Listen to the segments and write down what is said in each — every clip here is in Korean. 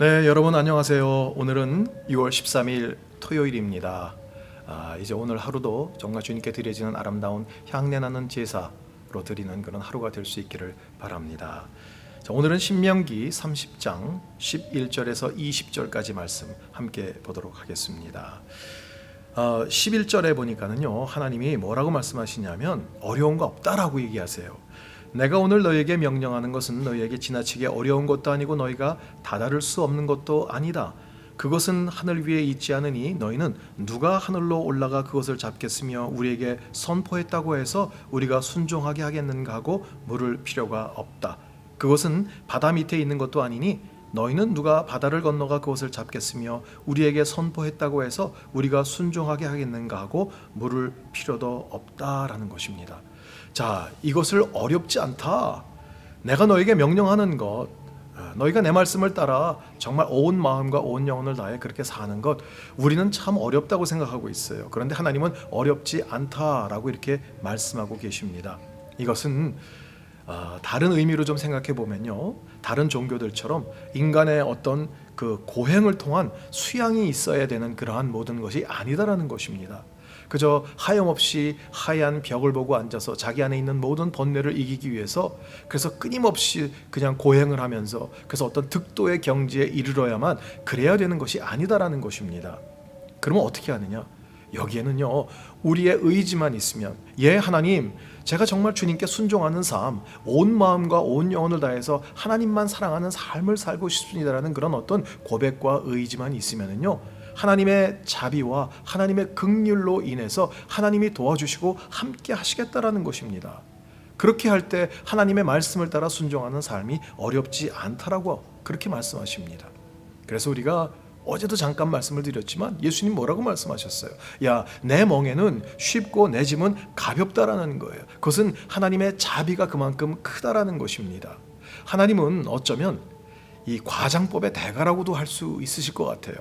네, 여러분 안녕하세요. 오늘은 6월 13일 토요일입니다. 이제 오늘 하루도 정말 주님께 드려지는 아름다운 향내나는 제사로 드리는 그런 하루가 될 수 있기를 바랍니다. 자, 오늘은 신명기 30장 11절에서 20절까지 말씀 함께 보도록 하겠습니다. 11절에 보니까는요, 하나님이 뭐라고 말씀하시냐면 어려운 거 없다라고 얘기하세요. 내가 오늘 너희에게 명령하는 것은 너희에게 지나치게 어려운 것도 아니고 너희가 다다를 수 없는 것도 아니다. 그것은 하늘 위에 있지 않으니 너희는 누가 하늘로 올라가 그것을 잡겠으며 우리에게 선포했다고 해서 우리가 순종하게 하겠는가 하고 물을 필요가 없다. 그것은 바다 밑에 있는 것도 아니니 너희는 누가 바다를 건너가 그것을 잡겠으며 우리에게 선포했다고 해서 우리가 순종하게 하겠는가 하고 물을 필요도 없다라는 것입니다. 자, 이것을 어렵지 않다. 내가 너에게 명령하는 것, 너희가 내 말씀을 따라 정말 온 마음과 온 영혼을 다해 그렇게 사는 것, 우리는 참 어렵다고 생각하고 있어요. 그런데 하나님은 어렵지 않다라고 이렇게 말씀하고 계십니다. 이것은 다른 의미로 좀 생각해 보면요, 다른 종교들처럼 인간의 어떤 그 고행을 통한 수양이 있어야 되는 그러한 모든 것이 아니다라는 것입니다. 그저 하염없이 하얀 벽을 보고 앉아서 자기 안에 있는 모든 번뇌를 이기기 위해서 그래서 끊임없이 그냥 고행을 하면서 그래서 어떤 득도의 경지에 이르러야만 그래야 되는 것이 아니다라는 것입니다. 그러면 어떻게 하느냐? 여기에는요, 우리의 의지만 있으면, 하나님, 제가 정말 주님께 순종하는 삶, 온 마음과 온 영혼을 다해서 하나님만 사랑하는 삶을 살고 싶습니다라는 그런 어떤 고백과 의지만 있으면은요, 하나님의 자비와 하나님의 긍휼로 인해서 하나님이 도와주시고 함께 하시겠다라는 것입니다. 그렇게 할 때 하나님의 말씀을 따라 순종하는 삶이 어렵지 않다라고 그렇게 말씀하십니다. 그래서 우리가 어제도 잠깐 말씀을 드렸지만 예수님 뭐라고 말씀하셨어요? 야, 내 멍에는 쉽고 내 짐은 가볍다라는 거예요. 그것은 하나님의 자비가 그만큼 크다라는 것입니다. 하나님은 어쩌면 이 과장법의 대가라고도 할 수 있으실 것 같아요.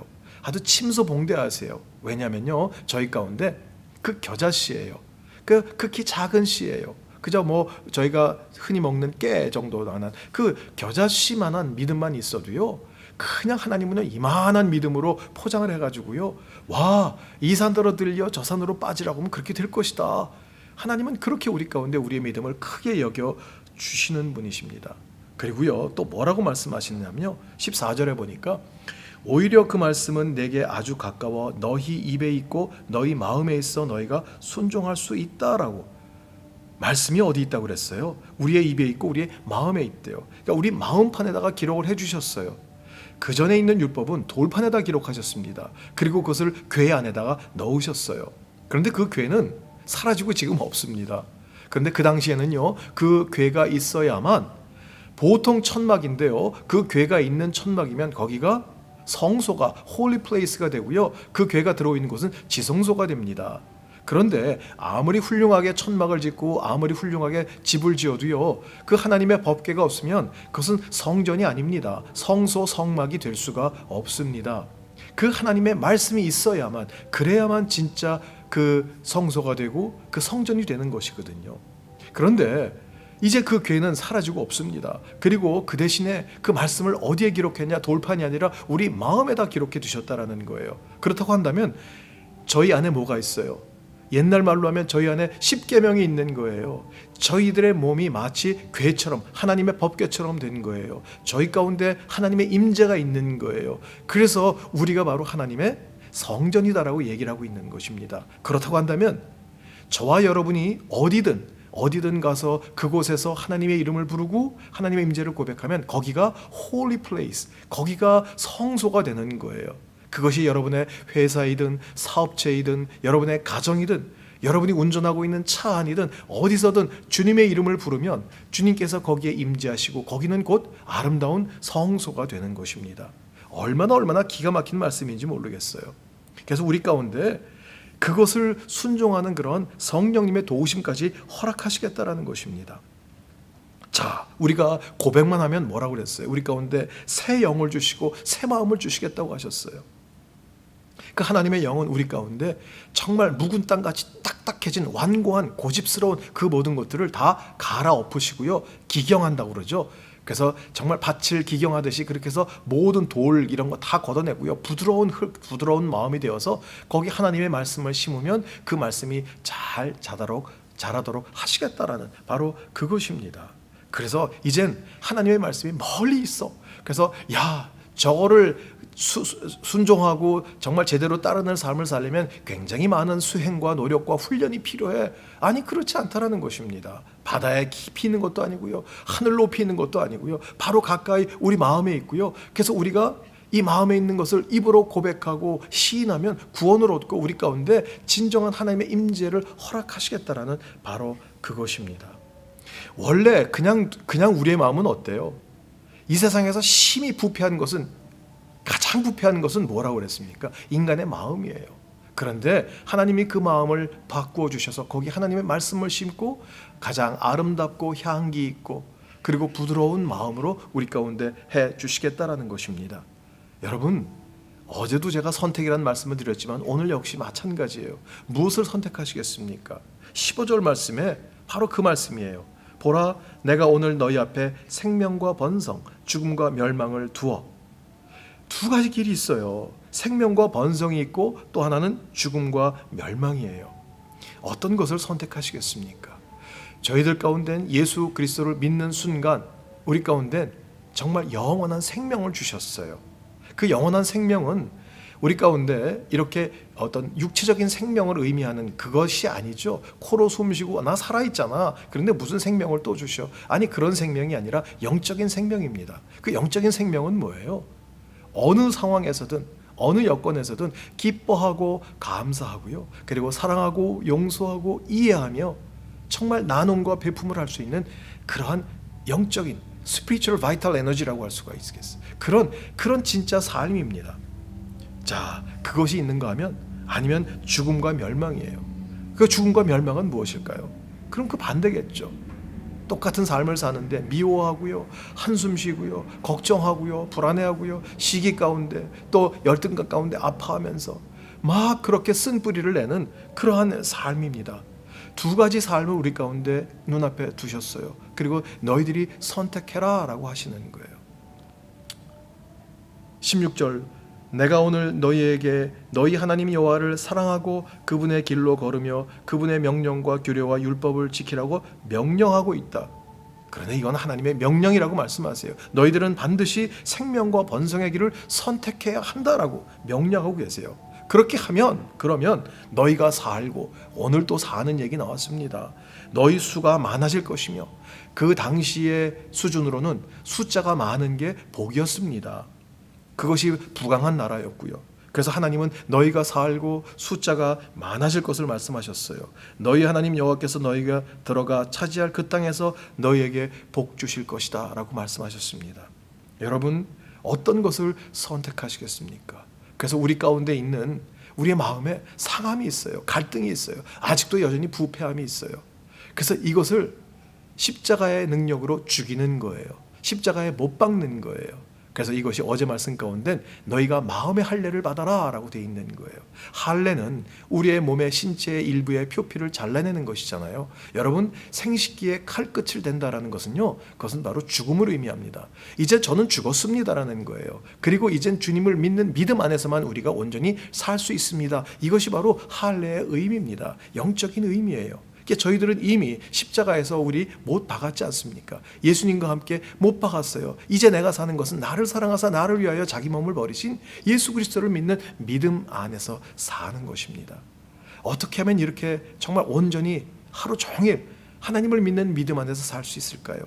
아주 침소봉대하세요. 왜냐면요, 저희 가운데 그 겨자씨예요. 그 극히 작은 씨예요. 그저 저희가 흔히 먹는 깨 정도만한 그 겨자씨만한 믿음만 있어도요, 그냥 하나님은 이만한 믿음으로 포장을 해가지고요, 와, 이 산더러 들려 저 산으로 빠지라고 하면 그렇게 될 것이다. 하나님은 그렇게 우리 가운데 우리의 믿음을 크게 여겨 주시는 분이십니다. 그리고요, 또 뭐라고 말씀하시냐면요, 14절에 보니까 오히려 그 말씀은 내게 아주 가까워 너희 입에 있고 너희 마음에 있어 너희가 순종할 수 있다라고. 말씀이 어디 있다고 그랬어요? 우리의 입에 있고 우리의 마음에 있대요. 그러니까 우리 마음판에다가 기록을 해주셨어요. 그 전에 있는 율법은 돌판에다 기록하셨습니다. 그리고 그것을 궤 안에다가 넣으셨어요. 그런데 그 궤는 사라지고 지금 없습니다. 그런데 그 당시에는요, 그 궤가 있어야만, 보통 천막인데요, 그 궤가 있는 천막이면 거기가 성소가 홀리 플레이스가 되고요, 그 궤가 들어있는 곳은 지성소가 됩니다. 그런데 아무리 훌륭하게 천막을 짓고 아무리 훌륭하게 집을 지어도요, 그 하나님의 법궤가 없으면 그것은 성전이 아닙니다. 성소 성막이 될 수가 없습니다. 그 하나님의 말씀이 있어야만, 그래야만 진짜 그 성소가 되고 그 성전이 되는 것이거든요. 그런데 이제 그 궤는 사라지고 없습니다. 그리고 그 대신에 그 말씀을 어디에 기록했냐? 돌판이 아니라 우리 마음에다 기록해 두셨다라는 거예요. 그렇다고 한다면 저희 안에 뭐가 있어요? 옛날 말로 하면 저희 안에 십계명이 있는 거예요. 저희들의 몸이 마치 궤처럼, 하나님의 법궤처럼 된 거예요. 저희 가운데 하나님의 임재가 있는 거예요. 그래서 우리가 바로 하나님의 성전이다라고 얘기를 하고 있는 것입니다. 그렇다고 한다면 저와 여러분이 어디든 가서 그곳에서 하나님의 이름을 부르고 하나님의 임재를 고백하면 거기가 홀리 플레이스, 거기가 성소가 되는 거예요. 그것이 여러분의 회사이든 사업체이든 여러분의 가정이든 여러분이 운전하고 있는 차 안이든 어디서든 주님의 이름을 부르면 주님께서 거기에 임재하시고 거기는 곧 아름다운 성소가 되는 것입니다. 얼마나 기가 막힌 말씀인지 모르겠어요. 그래서 우리 가운데 그것을 순종하는 그런 성령님의 도우심까지 허락하시겠다라는 것입니다. 자, 우리가 고백만 하면 뭐라고 그랬어요? 우리 가운데 새 영을 주시고 새 마음을 주시겠다고 하셨어요. 그 하나님의 영은 우리 가운데 정말 묵은 땅같이 딱딱해진 완고한 고집스러운 그 모든 것들을 다 갈아엎으시고요, 기경한다고 그러죠. 그래서 정말 밭을 기경하듯이 그렇게 해서 모든 돌 이런 거 다 걷어내고요. 부드러운 흙, 부드러운 마음이 되어서 거기 하나님의 말씀을 심으면 그 말씀이 잘 자라도록 하시겠다라는 바로 그것입니다. 그래서 이젠 하나님의 말씀이 멀리 있어. 그래서 저거를 순종하고 정말 제대로 따르는 삶을 살려면 굉장히 많은 수행과 노력과 훈련이 필요해. 아니, 그렇지 않다라는 것입니다. 바다에 깊이 있는 것도 아니고요, 하늘 높이 있는 것도 아니고요, 바로 가까이 우리 마음에 있고요. 그래서 우리가 이 마음에 있는 것을 입으로 고백하고 시인하면 구원을 얻고 우리 가운데 진정한 하나님의 임재를 허락하시겠다라는 바로 그것입니다. 원래 그냥 우리의 마음은 어때요? 이 세상에서 심히 가장 부패한 것은 뭐라고 그랬습니까? 인간의 마음이에요. 그런데 하나님이 그 마음을 바꾸어 주셔서 거기 하나님의 말씀을 심고 가장 아름답고 향기 있고 그리고 부드러운 마음으로 우리 가운데 해 주시겠다라는 것입니다. 여러분, 어제도 제가 선택이라는 말씀을 드렸지만 오늘 역시 마찬가지예요. 무엇을 선택하시겠습니까? 15절 말씀에 바로 그 말씀이에요. 보라, 내가 오늘 너희 앞에 생명과 번성, 죽음과 멸망을 두어. 두 가지 길이 있어요. 생명과 번성이 있고 또 하나는 죽음과 멸망이에요. 어떤 것을 선택하시겠습니까? 저희들 가운데는 예수 그리스도를 믿는 순간 우리 가운데 정말 영원한 생명을 주셨어요. 그 영원한 생명은 우리 가운데 이렇게 어떤 육체적인 생명을 의미하는 그것이 아니죠. 코로 숨쉬고 나 살아있잖아. 그런데 무슨 생명을 또 주셔? 아니, 그런 생명이 아니라 영적인 생명입니다. 그 영적인 생명은 뭐예요? 어느 상황에서든 어느 여건에서든 기뻐하고 감사하고요, 그리고 사랑하고 용서하고 이해하며 정말 나눔과 배품을 할 수 있는 그러한 영적인 spiritual vital energy라고 할 수가 있겠어요. 그런 진짜 삶입니다. 자, 그것이 있는가 하면 아니면 죽음과 멸망이에요. 그 죽음과 멸망은 무엇일까요? 그럼 그 반대겠죠. 똑같은 삶을 사는데 미워하고요, 한숨 쉬고요, 걱정하고요, 불안해하고요, 시기 가운데 또 열등감 가운데 아파하면서 막 그렇게 쓴 뿌리를 내는 그러한 삶입니다. 두 가지 삶을 우리 가운데 눈앞에 두셨어요. 그리고 너희들이 선택해라 라고 하시는 거예요. 16절, 내가 오늘 너희에게 너희 하나님 여호와를 사랑하고 그분의 길로 걸으며 그분의 명령과 규례와 율법을 지키라고 명령하고 있다. 그런데 이건 하나님의 명령이라고 말씀하세요. 너희들은 반드시 생명과 번성의 길을 선택해야 한다라고 명령하고 계세요. 그렇게 하면 그러면 너희가 살고, 오늘 또 사는 얘기 나왔습니다. 너희 수가 많아질 것이며 그 당시의 수준으로는 숫자가 많은 게 복이었습니다. 그것이 부강한 나라였고요. 그래서 하나님은 너희가 살고 숫자가 많아질 것을 말씀하셨어요. 너희 하나님 여호와께서 너희가 들어가 차지할 그 땅에서 너희에게 복 주실 것이다 라고 말씀하셨습니다. 여러분, 어떤 것을 선택하시겠습니까? 그래서 우리 가운데 있는 우리의 마음에 상함이 있어요. 갈등이 있어요. 아직도 여전히 부패함이 있어요. 그래서 이것을 십자가의 능력으로 죽이는 거예요. 십자가에 못 박는 거예요. 그래서 이것이 어제 말씀 가운데 너희가 마음의 할례를 받아라 라고 되어 있는 거예요. 할례는 우리의 몸의 신체의 일부의 표피를 잘라내는 것이잖아요. 여러분, 생식기에 칼끝을 댄다라는 것은요, 그것은 바로 죽음을 의미합니다. 이제 저는 죽었습니다라는 거예요. 그리고 이젠 주님을 믿는 믿음 안에서만 우리가 온전히 살 수 있습니다. 이것이 바로 할례의 의미입니다. 영적인 의미예요. 저희들은 이미 십자가에서 우리 못 박았지 않습니까? 예수님과 함께 못 박았어요. 이제 내가 사는 것은 나를 사랑하사 나를 위하여 자기 몸을 버리신 예수 그리스도를 믿는 믿음 안에서 사는 것입니다. 어떻게 하면 이렇게 정말 온전히 하루 종일 하나님을 믿는 믿음 안에서 살 수 있을까요?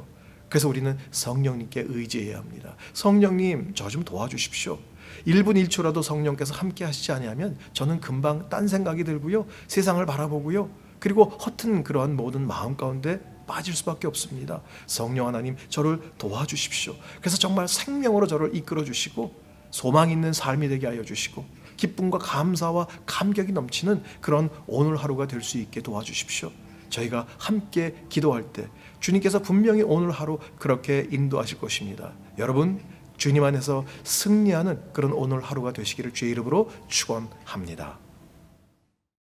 그래서 우리는 성령님께 의지해야 합니다. 성령님, 저 좀 도와주십시오. 1분 1초라도 성령께서 함께 하시지 아니하면 저는 금방 딴 생각이 들고요, 세상을 바라보고요, 그리고 허튼 그러한 모든 마음 가운데 빠질 수밖에 없습니다. 성령 하나님, 저를 도와주십시오. 그래서 정말 생명으로 저를 이끌어 주시고 소망 있는 삶이 되게 하여 주시고 기쁨과 감사와 감격이 넘치는 그런 오늘 하루가 될 수 있게 도와주십시오. 저희가 함께 기도할 때 주님께서 분명히 오늘 하루 그렇게 인도하실 것입니다. 여러분, 주님 안에서 승리하는 그런 오늘 하루가 되시기를 주의 이름으로 축원합니다.